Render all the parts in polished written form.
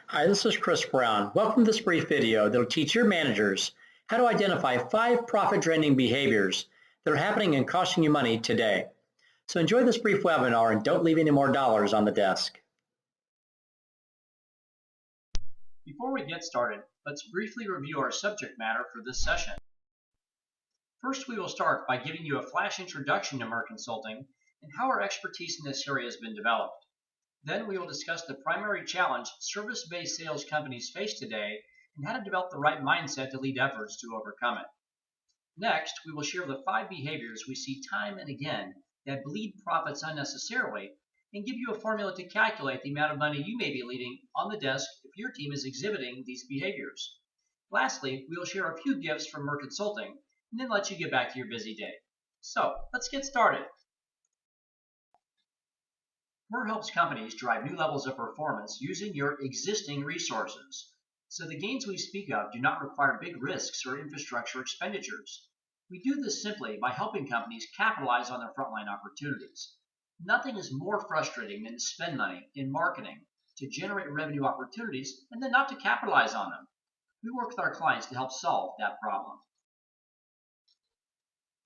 Hi, this is Chris Brown. Welcome to this brief video that will teach your managers how to identify 5 profit-draining behaviors that are happening and costing you money today. So enjoy this brief webinar and don't leave any more dollars on the desk. Before we get started, let's briefly review our subject matter for this session. First, we will start by giving you a flash introduction to Myrrh Consulting and how our expertise in this area has been developed. Then we will discuss the primary challenge service-based sales companies face today and how to develop the right mindset to lead efforts to overcome it. Next, we will share the 5 behaviors we see time and again that bleed profits unnecessarily and give you a formula to calculate the amount of money you may be leaving on the desk if your team is exhibiting these behaviors. Lastly, we will share a few gifts from Myrrh Consulting and then let you get back to your busy day. So, let's get started. Myrrh helps companies drive new levels of performance using your existing resources. So the gains we speak of do not require big risks or infrastructure expenditures. We do this simply by helping companies capitalize on their frontline opportunities. Nothing is more frustrating than to spend money in marketing to generate revenue opportunities and then not to capitalize on them. We work with our clients to help solve that problem.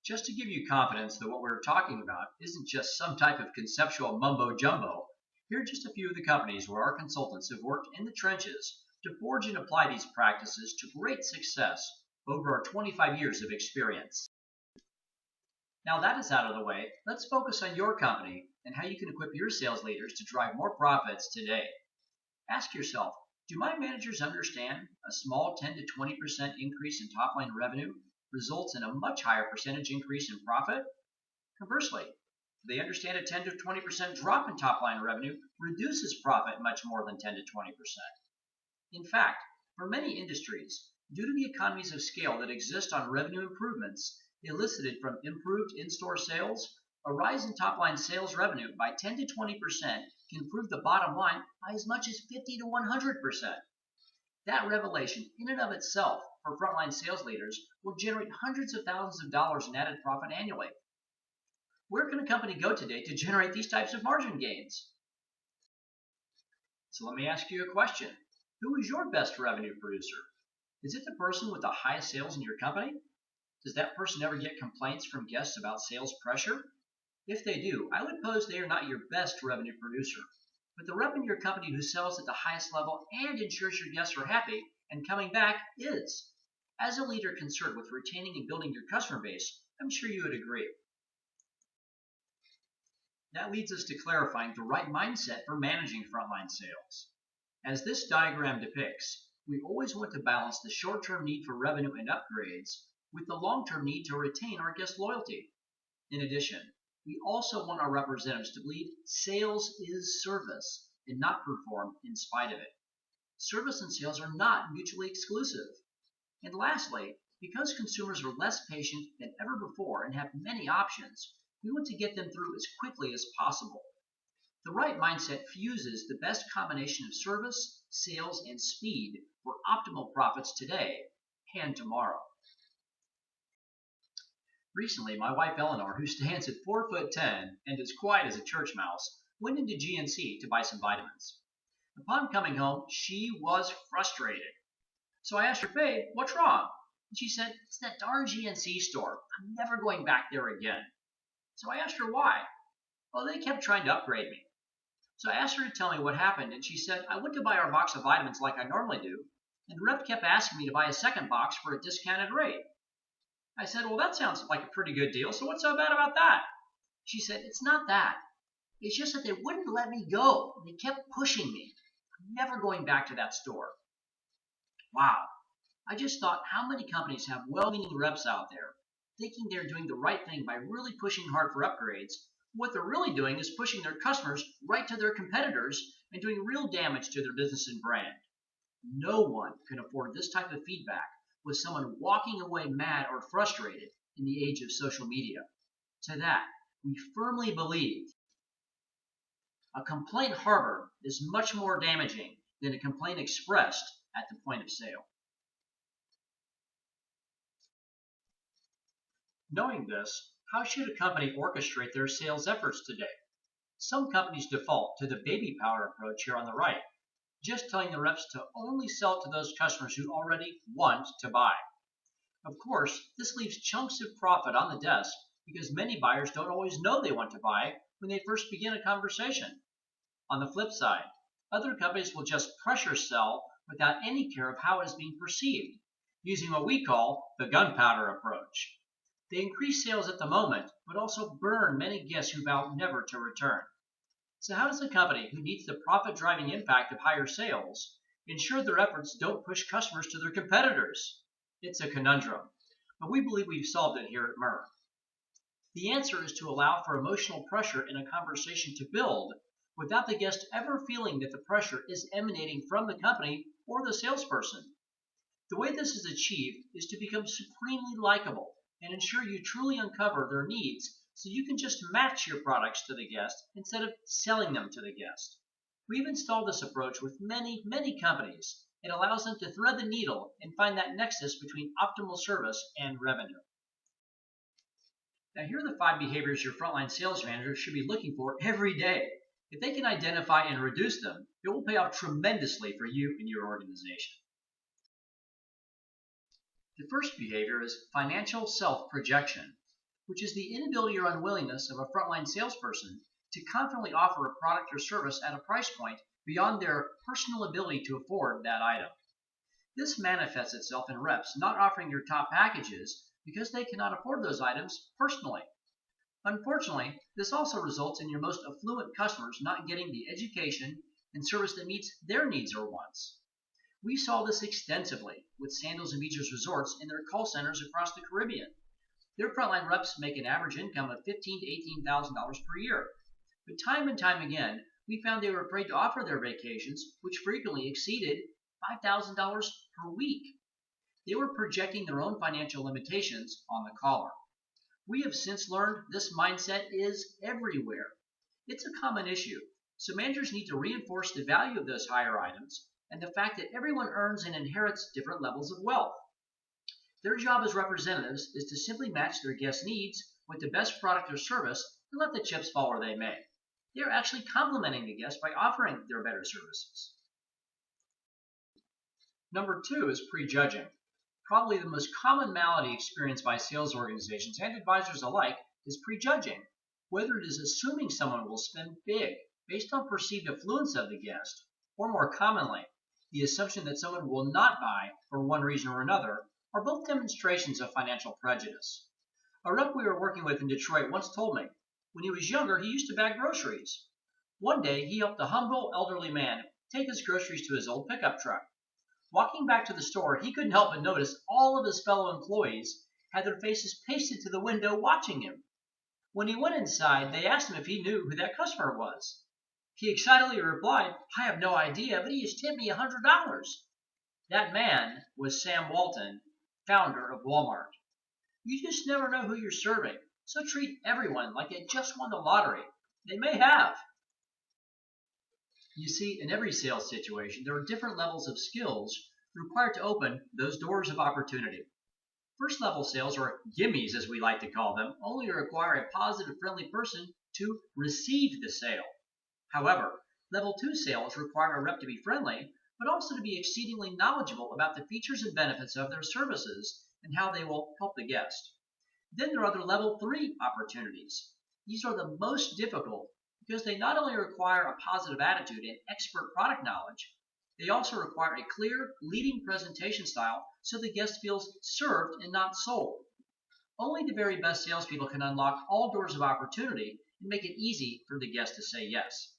Just to give you confidence that what we're talking about isn't just some type of conceptual mumbo-jumbo, here are just a few of the companies where our consultants have worked in the trenches to forge and apply these practices to great success over our 25 years of experience. Now that is out of the way, let's focus on your company and how you can equip your sales leaders to drive more profits today. Ask yourself, do my managers understand a small 10 to 20% increase in top-line revenue results in a much higher percentage increase in profit? Conversely, do they understand a 10 to 20% drop in top-line revenue reduces profit much more than 10 to 20%? In fact, for many industries, due to the economies of scale that exist on revenue improvements elicited from improved in-store sales, a rise in top-line sales revenue by 10 to 20% can improve the bottom line by as much as 50 to 100%. That revelation, in and of itself, for frontline sales leaders, will generate hundreds of thousands of dollars in added profit annually. Where can a company go today to generate these types of margin gains? So let me ask you a question. Who is your best revenue producer? Is it the person with the highest sales in your company? Does that person ever get complaints from guests about sales pressure? If they do, I would pose they are not your best revenue producer. But the rep in your company who sells at the highest level and ensures your guests are happy and coming back is. As a leader concerned with retaining and building your customer base, I'm sure you would agree. That leads us to clarifying the right mindset for managing frontline sales. As this diagram depicts, we always want to balance the short-term need for revenue and upgrades with the long-term need to retain our guest loyalty. In addition, we also want our representatives to believe sales is service and not perform in spite of it. Service and sales are not mutually exclusive. And lastly, because consumers are less patient than ever before and have many options, we want to get them through as quickly as possible. The right mindset fuses the best combination of service, sales, and speed for optimal profits today and tomorrow. Recently, my wife Eleanor, who stands at 4'10" and is quiet as a church mouse, went into GNC to buy some vitamins. Upon coming home, she was frustrated. So I asked her, "Babe, what's wrong?" And she said, "It's that darn GNC store. I'm never going back there again." So I asked her why. "Well, they kept trying to upgrade me." So I asked her to tell me what happened, and she said, "I went to buy our box of vitamins like I normally do, and the rep kept asking me to buy a second box for a discounted rate." I said, "Well, that sounds like a pretty good deal, so what's so bad about that?" She said, "It's not that. It's just that they wouldn't let me go. They kept pushing me. I'm never going back to that store." Wow. I just thought how many companies have well-meaning reps out there thinking they're doing the right thing by really pushing hard for upgrades. What they're really doing is pushing their customers right to their competitors and doing real damage to their business and brand. No one can afford this type of feedback with someone walking away mad or frustrated in the age of social media. To that, we firmly believe a complaint harbored is much more damaging than a complaint expressed at the point of sale. Knowing this, how should a company orchestrate their sales efforts today? Some companies default to the baby powder approach here on the right. just telling the reps to only sell to those customers who already want to buy. Of course, this leaves chunks of profit on the desk because many buyers don't always know they want to buy when they first begin a conversation. On the flip side, other companies will just pressure sell without any care of how it is being perceived, using what we call the gunpowder approach. They increase sales at the moment, but also burn many guests who vow never to return. So how does a company who needs the profit-driving impact of higher sales ensure their efforts don't push customers to their competitors? It's a conundrum, but we believe we've solved it here at Myrrh. The answer is to allow for emotional pressure in a conversation to build without the guest ever feeling that the pressure is emanating from the company or the salesperson. The way this is achieved is to become supremely likable and ensure you truly uncover their needs so you can just match your products to the guest instead of selling them to the guest. We've installed this approach with many, many companies. It allows them to thread the needle and find that nexus between optimal service and revenue. Now, here are the 5 behaviors your frontline sales manager should be looking for every day. If they can identify and reduce them, it will pay off tremendously for you and your organization. The first behavior is financial self-projection, which is the inability or unwillingness of a frontline salesperson to confidently offer a product or service at a price point beyond their personal ability to afford that item. This manifests itself in reps not offering your top packages because they cannot afford those items personally. Unfortunately, this also results in your most affluent customers not getting the education and service that meets their needs or wants. We saw this extensively with Sandals and Beaches Resorts in their call centers across the Caribbean. Their frontline reps make an average income of $15,000 to $18,000 per year. But time and time again, we found they were afraid to offer their vacations, which frequently exceeded $5,000 per week. They were projecting their own financial limitations on the caller. We have since learned this mindset is everywhere. It's a common issue, so managers need to reinforce the value of those higher items and the fact that everyone earns and inherits different levels of wealth. Their job as representatives is to simply match their guests' needs with the best product or service and let the chips fall where they may. They are actually complimenting the guest by offering their better services. Number 2 is prejudging. Probably the most common malady experienced by sales organizations and advisors alike is prejudging, whether it is assuming someone will spend big based on perceived affluence of the guest, or more commonly, the assumption that someone will not buy for one reason or another, are both demonstrations of financial prejudice. A rep we were working with in Detroit once told me, when he was younger, he used to bag groceries. One day, he helped a humble elderly man take his groceries to his old pickup truck. Walking back to the store, he couldn't help but notice all of his fellow employees had their faces pasted to the window watching him. When he went inside, they asked him if he knew who that customer was. He excitedly replied, "I have no idea, but he has tipped me $100. That man was Sam Walton, founder of Walmart. You just never know who you're serving, so treat everyone like they just won the lottery. They may have. You see, in every sales situation, there are different levels of skills required to open those doors of opportunity. First level sales, or gimmies as we like to call them, only require a positive, friendly person to receive the sale. However, level 2 sales require a rep to be friendly, but also to be exceedingly knowledgeable about the features and benefits of their services and how they will help the guest. Then there are other level 3 opportunities. These are the most difficult because they not only require a positive attitude and expert product knowledge, they also require a clear, leading presentation style so the guest feels served and not sold. Only the very best salespeople can unlock all doors of opportunity and make it easy for the guest to say yes.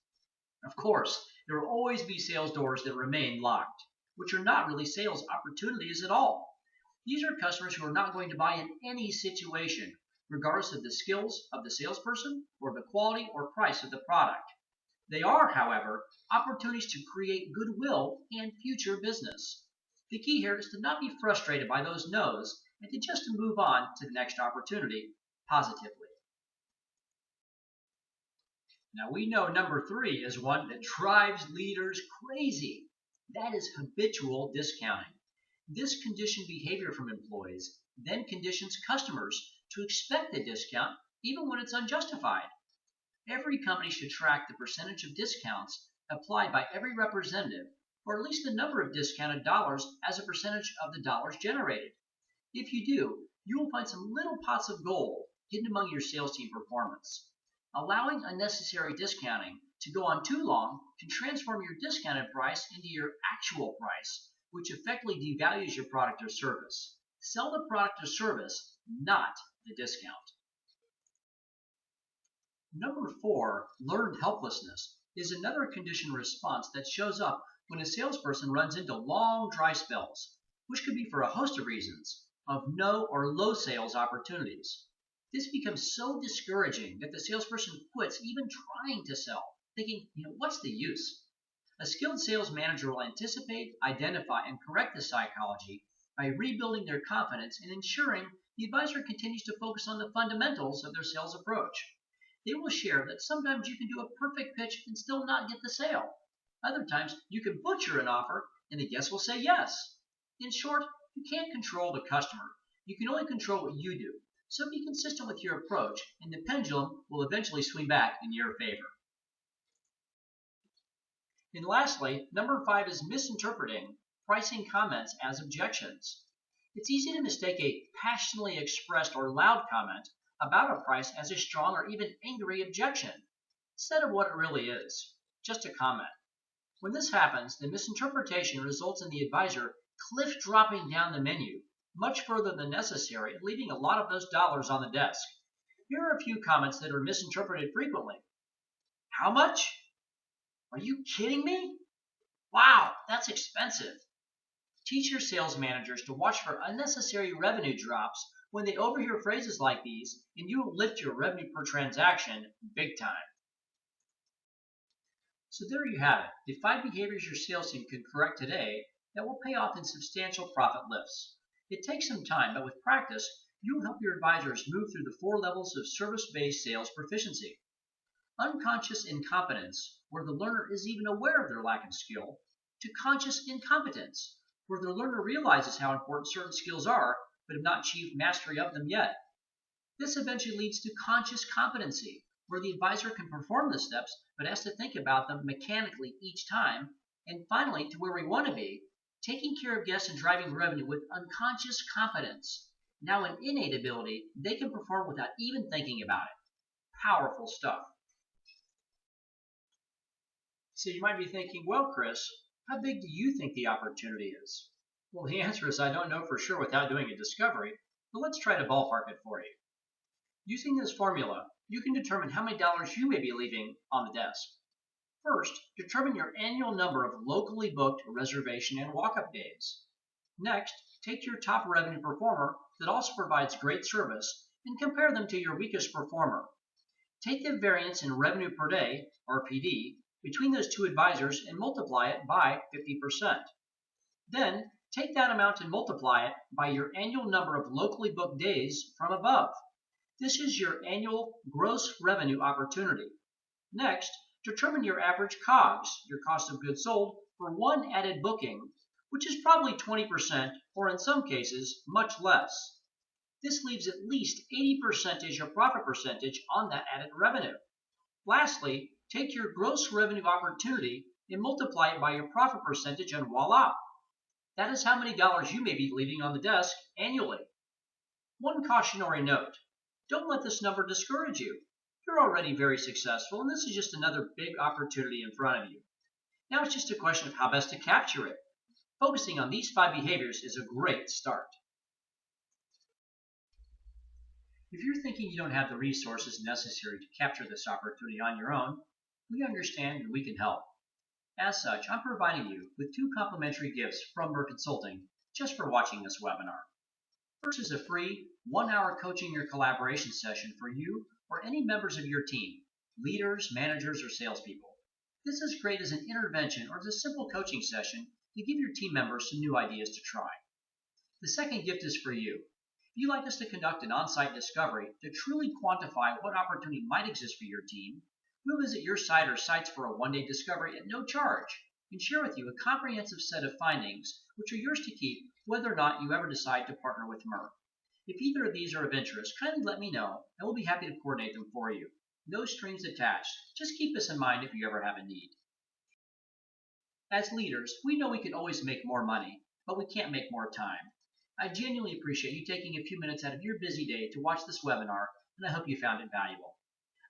Of course, there will always be sales doors that remain locked, which are not really sales opportunities at all. These are customers who are not going to buy in any situation, regardless of the skills of the salesperson or the quality or price of the product. They are, however, opportunities to create goodwill and future business. The key here is to not be frustrated by those no's and to just move on to the next opportunity positively. Now we know number 3 is one that drives leaders crazy. That is habitual discounting. This conditioned behavior from employees then conditions customers to expect a discount even when it's unjustified. Every company should track the percentage of discounts applied by every representative or at least the number of discounted dollars as a percentage of the dollars generated. If you do, you will find some little pots of gold hidden among your sales team performance. Allowing unnecessary discounting to go on too long can transform your discounted price into your actual price, which effectively devalues your product or service. Sell the product or service, not the discount. Number 4, learned helplessness, is another conditioned response that shows up when a salesperson runs into long dry spells, which could be for a host of reasons, of no or low sales opportunities. This becomes so discouraging that the salesperson quits even trying to sell, thinking, what's the use? A skilled sales manager will anticipate, identify, and correct this psychology by rebuilding their confidence and ensuring the advisor continues to focus on the fundamentals of their sales approach. They will share that sometimes you can do a perfect pitch and still not get the sale. Other times, you can butcher an offer and the guest will say yes. In short, you can't control the customer. You can only control what you do. So be consistent with your approach, and the pendulum will eventually swing back in your favor. And lastly, number 5 is misinterpreting pricing comments as objections. It's easy to mistake a passionately expressed or loud comment about a price as a strong or even angry objection, instead of what it really is, just a comment. When this happens, the misinterpretation results in the advisor cliff dropping down the menu much further than necessary and leaving a lot of those dollars on the desk. Here are a few comments that are misinterpreted frequently. How much? Are you kidding me? Wow, that's expensive. Teach your sales managers to watch for unnecessary revenue drops when they overhear phrases like these, and you will lift your revenue per transaction big time. So there you have it, the 5 behaviors your sales team can correct today that will pay off in substantial profit lifts. It takes some time, but with practice, you will help your advisors move through the 4 levels of service-based sales proficiency. Unconscious incompetence, where the learner is even aware of their lack of skill, to conscious incompetence, where the learner realizes how important certain skills are, but have not achieved mastery of them yet. This eventually leads to conscious competency, where the advisor can perform the steps, but has to think about them mechanically each time, and finally to where we want to be, taking care of guests and driving revenue with unconscious competence. Now an innate ability they can perform without even thinking about it. Powerful stuff. So you might be thinking, well, Chris, how big do you think the opportunity is? Well, the answer is I don't know for sure without doing a discovery, but let's try to ballpark it for you. Using this formula, you can determine how many dollars you may be leaving on the desk. First, determine your annual number of locally booked reservation and walk-up days. Next, take your top revenue performer that also provides great service and compare them to your weakest performer. Take the variance in revenue per day, RPD, between those 2 advisors and multiply it by 50%. Then, take that amount and multiply it by your annual number of locally booked days from above. This is your annual gross revenue opportunity. Next, determine your average COGS, your cost of goods sold, for 1 added booking, which is probably 20% or in some cases much less. This leaves at least 80% as your profit percentage on that added revenue. Lastly, take your gross revenue opportunity and multiply it by your profit percentage and voila! That is how many dollars you may be leaving on the desk annually. One cautionary note, don't let this number discourage you. You're already very successful and this is just another big opportunity in front of you. Now it's just a question of how best to capture it. Focusing on these 5 behaviors is a great start. If you're thinking you don't have the resources necessary to capture this opportunity on your own, we understand and we can help. As such, I'm providing you with 2 complimentary gifts from Myrrh Consulting just for watching this webinar. First is a free 1-hour coaching or collaboration session for you or any members of your team, leaders, managers, or salespeople. This is great as an intervention or as a simple coaching session to give your team members some new ideas to try. The second gift is for you. If you'd like us to conduct an on-site discovery to truly quantify what opportunity might exist for your team, we'll visit your site or sites for a 1-day discovery at no charge and share with you a comprehensive set of findings which are yours to keep whether or not you ever decide to partner with Myrrh. If either of these are of interest, kindly let me know and we'll be happy to coordinate them for you. No strings attached. Just keep this in mind if you ever have a need. As leaders, we know we can always make more money, but we can't make more time. I genuinely appreciate you taking a few minutes out of your busy day to watch this webinar, and I hope you found it valuable.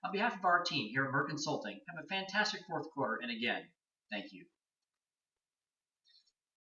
On behalf of our team here at Myrrh Consulting, have a fantastic fourth quarter, and again, thank you.